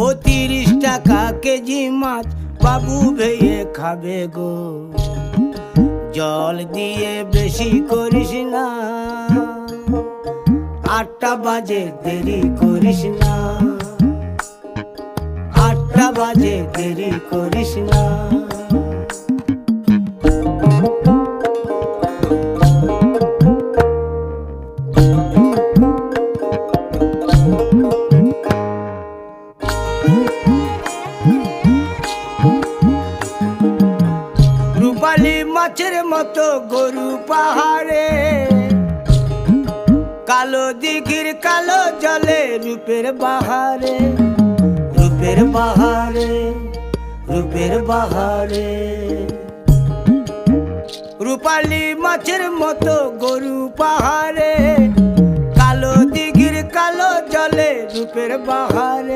ও 30 টাকা কেজি মাছ বাবু ভেয়ে খাবে গো। জল দিয়ে বেশি করিস না, 8টা বাজে দেরি করিস না, 8টা বাজে দেরি করিস না। রূপালী মাছের মতো গরু পাহাড়ে, কালো দিঘির কালো জলে রূপের বাহারে, রূপের বাহারে, রূপের বাহারে। রূপালী মাছের মতো গরু পাহাড়ে, কালো দিঘির কালো জলে রূপের বাহারে।